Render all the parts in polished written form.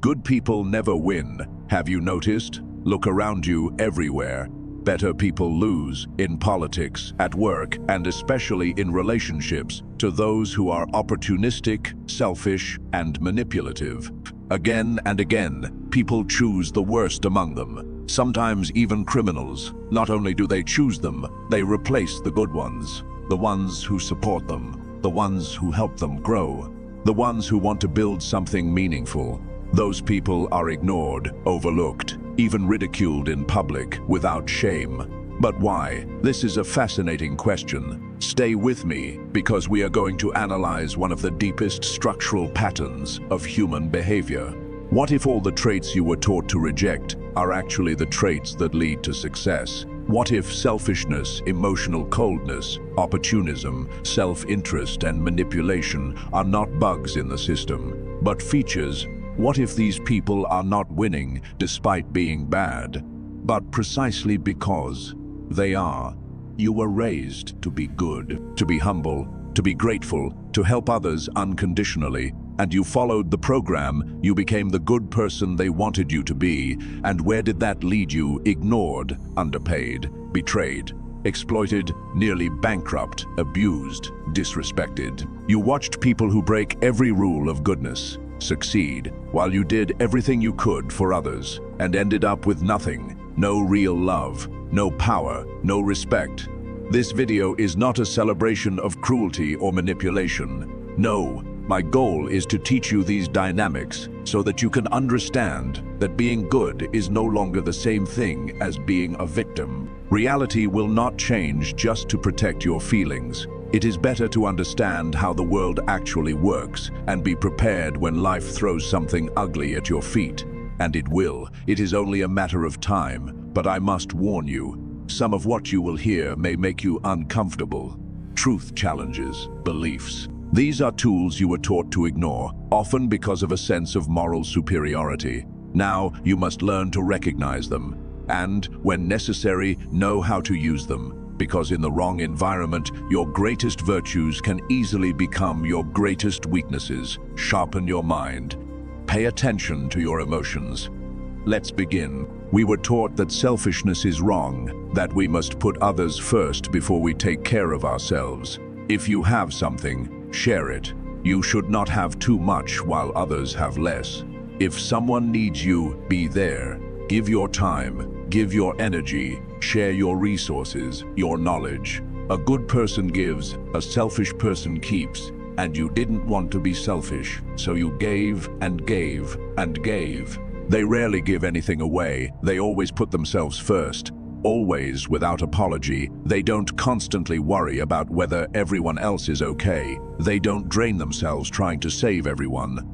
Good people never win. Have you noticed? Look around you everywhere. Better people lose in politics, at work, and especially in relationships to those who are opportunistic, selfish, and manipulative. Again and again, people choose the worst among them. Sometimes even criminals. Not only do they choose them, they replace the good ones. The ones who support them. The ones who help them grow. The ones who want to build something meaningful. Those people are ignored, overlooked, even ridiculed in public without shame. But why? This is a fascinating question. Stay with me, because we are going to analyze one of the deepest structural patterns of human behavior. What if all the traits you were taught to reject are actually the traits that lead to success? What if selfishness, emotional coldness, opportunism, self-interest, and manipulation are not bugs in the system, but features? What if these people are not winning despite being bad, but precisely because they are? You were raised to be good, to be humble, to be grateful, to help others unconditionally, and you followed the program. You became the good person they wanted you to be. And where did that lead you? Ignored, underpaid, betrayed, exploited, nearly bankrupt, abused, disrespected. You watched people who break every rule of goodness succeed, while you did everything you could for others, and ended up with nothing. No real love, no power, no respect. This video is not a celebration of cruelty or manipulation. No, my goal is to teach you these dynamics so that you can understand that being good is no longer the same thing as being a victim. Reality will not change just to protect your feelings. It is better to understand how the world actually works and be prepared when life throws something ugly at your feet. And it will. It is only a matter of time. But I must warn you, some of what you will hear may make you uncomfortable. Truth challenges, beliefs. These are tools you were taught to ignore, often because of a sense of moral superiority. Now you must learn to recognize them, and, when necessary, know how to use them. Because in the wrong environment, your greatest virtues can easily become your greatest weaknesses. Sharpen your mind. Pay attention to your emotions. Let's begin. We were taught that selfishness is wrong, that we must put others first before we take care of ourselves. If you have something, share it. You should not have too much while others have less. If someone needs you, be there. Give your time, give your energy, share your resources, your knowledge. A good person gives, a selfish person keeps. And you didn't want to be selfish, so you gave and gave and gave. They rarely give anything away. They always put themselves first. Always without apology. They don't constantly worry about whether everyone else is okay. They don't drain themselves trying to save everyone.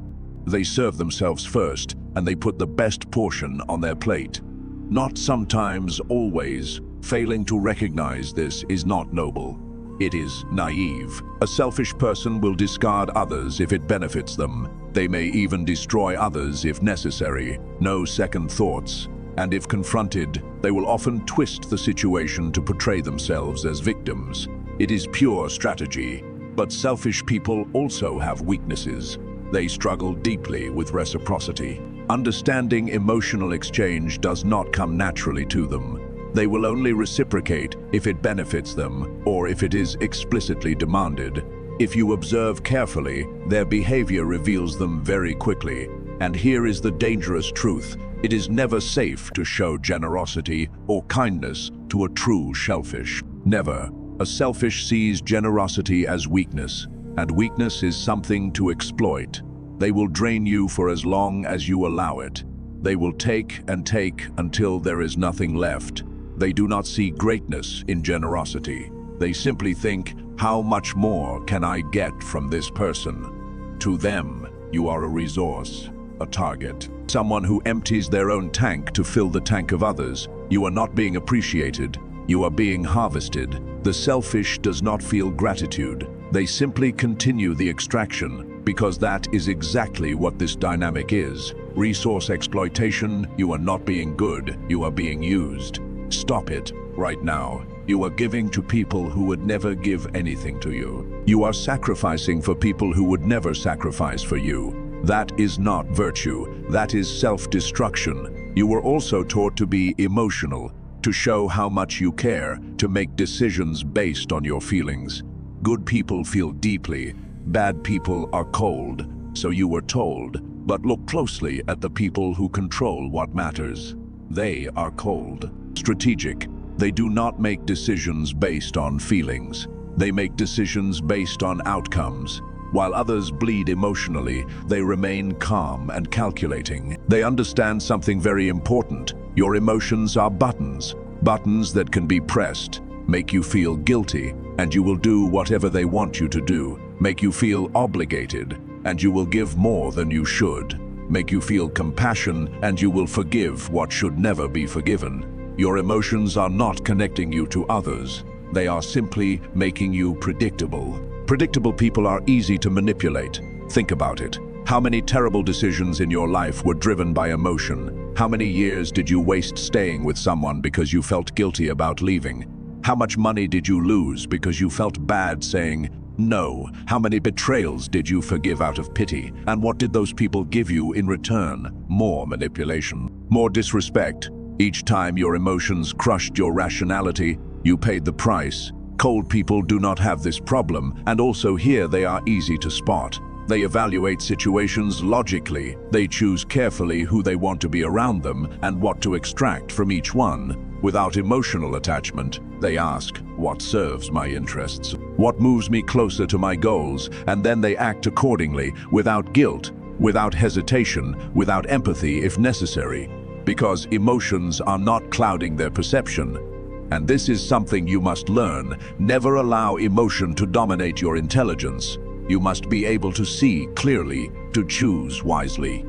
They serve themselves first, and they put the best portion on their plate. Not sometimes, always. Failing to recognize this is not noble. It is naive. A selfish person will discard others if it benefits them. They may even destroy others if necessary. No second thoughts. And if confronted, they will often twist the situation to portray themselves as victims. It is pure strategy. But selfish people also have weaknesses. They struggle deeply with reciprocity. Understanding emotional exchange does not come naturally to them. They will only reciprocate if it benefits them or if it is explicitly demanded. If you observe carefully, their behavior reveals them very quickly. And here is the dangerous truth. It is never safe to show generosity or kindness to a true shellfish. Never. A selfish sees generosity as weakness, and weakness is something to exploit. They will drain you for as long as you allow it. They will take and take until there is nothing left. They do not see greatness in generosity. They simply think, how much more can I get from this person? To them, you are a resource, a target. Someone who empties their own tank to fill the tank of others. You are not being appreciated. You are being harvested. The selfish does not feel gratitude. They simply continue the extraction because that is exactly what this dynamic is. Resource exploitation. You are not being good. You are being used. Stop it right now. You are giving to people who would never give anything to you. You are sacrificing for people who would never sacrifice for you. That is not virtue, that is self-destruction. You were also taught to be emotional, to show how much you care, to make decisions based on your feelings. Good people feel deeply, bad people are cold, so you were told. But look closely at the people who control what matters. They are cold. Strategic. They do not make decisions based on feelings. They make decisions based on outcomes. While others bleed emotionally, they remain calm and calculating. They understand something very important. Your emotions are buttons. Buttons that can be pressed, make you feel guilty, and you will do whatever they want you to do. Make you feel obligated, and you will give more than you should. Make you feel compassion, and you will forgive what should never be forgiven. Your emotions are not connecting you to others. They are simply making you predictable. Predictable people are easy to manipulate. Think about it. How many terrible decisions in your life were driven by emotion? How many years did you waste staying with someone because you felt guilty about leaving? How much money did you lose because you felt bad saying no? How many betrayals did you forgive out of pity? And what did those people give you in return? More manipulation, more disrespect. Each time your emotions crushed your rationality, you paid the price. Cold people do not have this problem, and also here they are easy to spot. They evaluate situations logically. They choose carefully who they want to be around them and what to extract from each one. Without emotional attachment, they ask, what serves my interests? What moves me closer to my goals? And then they act accordingly, without guilt, without hesitation, without empathy if necessary, because emotions are not clouding their perception. And this is something you must learn. Never allow emotion to dominate your intelligence. You must be able to see clearly, to choose wisely,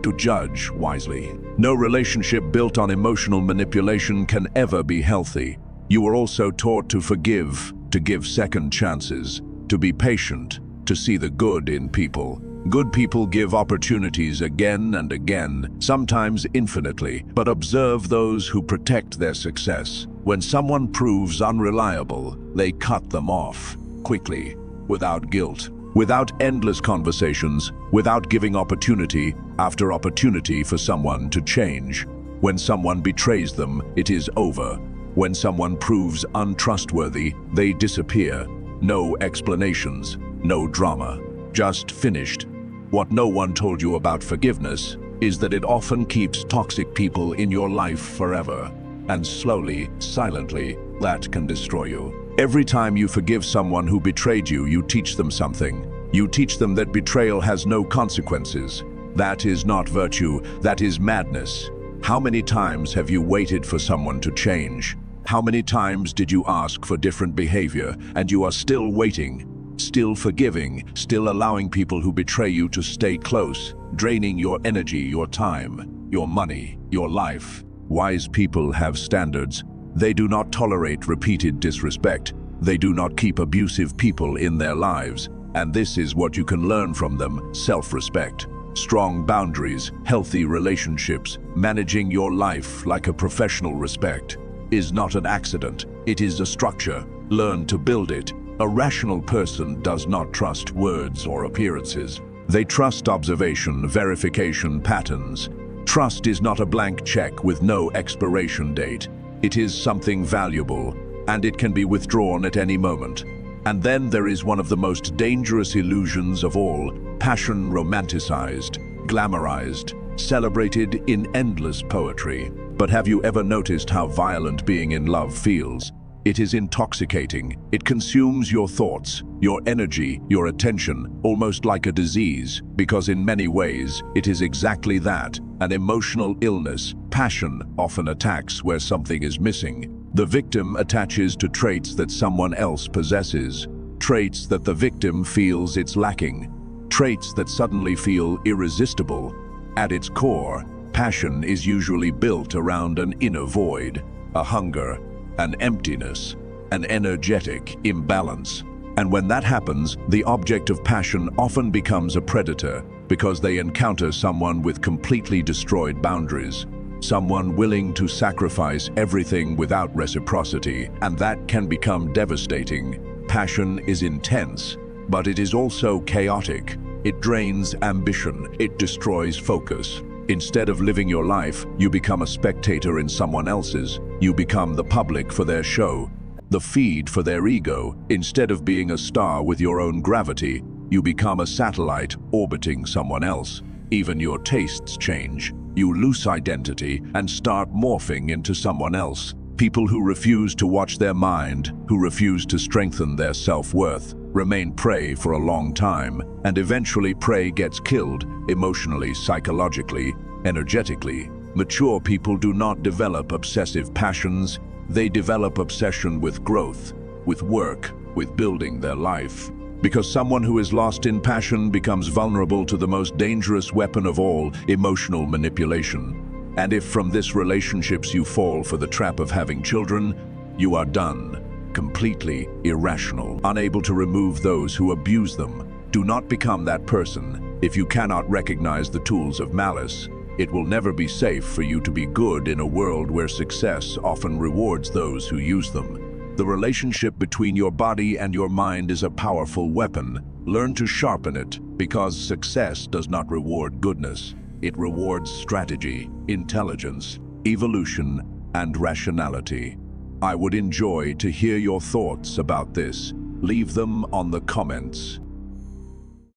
to judge wisely. No relationship built on emotional manipulation can ever be healthy. You are also taught to forgive, to give second chances, to be patient, to see the good in people. Good people give opportunities again and again, sometimes infinitely, but observe those who protect their success. When someone proves unreliable, they cut them off, quickly, without guilt, without endless conversations, without giving opportunity after opportunity for someone to change. When someone betrays them, it is over. When someone proves untrustworthy, they disappear. No explanations, no drama, just finished. What no one told you about forgiveness is that it often keeps toxic people in your life forever. And slowly, silently, that can destroy you. Every time you forgive someone who betrayed you, you teach them something. You teach them that betrayal has no consequences. That is not virtue, that is madness. How many times have you waited for someone to change? How many times did you ask for different behavior and you are still waiting? Still forgiving, still allowing people who betray you to stay close, draining your energy, your time, your money, your life. Wise people have standards. They do not tolerate repeated disrespect. They do not keep abusive people in their lives. And this is what you can learn from them: self-respect, strong boundaries, healthy relationships. Managing your life like a professional respect is not an accident. It is a structure. Learn to build it. A rational person does not trust words or appearances. They trust observation, verification, patterns. Trust is not a blank check with no expiration date. It is something valuable, and it can be withdrawn at any moment. And then there is one of the most dangerous illusions of all: passion romanticized, glamorized, celebrated in endless poetry. But have you ever noticed how violent being in love feels? It is intoxicating. It consumes your thoughts, your energy, your attention, almost like a disease, because in many ways it is exactly that, an emotional illness. Passion often attacks where something is missing. The victim attaches to traits that someone else possesses, traits that the victim feels it's lacking, traits that suddenly feel irresistible. At its core, passion is usually built around an inner void, a hunger, an emptiness, an energetic imbalance. And when that happens, the object of passion often becomes a predator, because they encounter someone with completely destroyed boundaries, someone willing to sacrifice everything without reciprocity, and that can become devastating. Passion is intense, but it is also chaotic. It drains ambition. It destroys focus. Instead of living your life, you become a spectator in someone else's. You become the public for their show, the feed for their ego. Instead of being a star with your own gravity, you become a satellite orbiting someone else. Even your tastes change. You lose identity and start morphing into someone else. People who refuse to watch their mind, who refuse to strengthen their self-worth, remain prey for a long time, and eventually prey gets killed emotionally, psychologically, energetically. Mature people do not develop obsessive passions. They develop obsession with growth, with work, with building their life. Because someone who is lost in passion becomes vulnerable to the most dangerous weapon of all, emotional manipulation. And if from this relationships you fall for the trap of having children, you are done. Completely irrational, unable to remove those who abuse them. Do not become that person. If you cannot recognize the tools of malice, it will never be safe for you to be good in a world where success often rewards those who use them. The relationship between your body and your mind is a powerful weapon. Learn to sharpen it, because success does not reward goodness. It rewards strategy, intelligence, evolution, and rationality. I would enjoy to hear your thoughts about this. Leave them on the comments.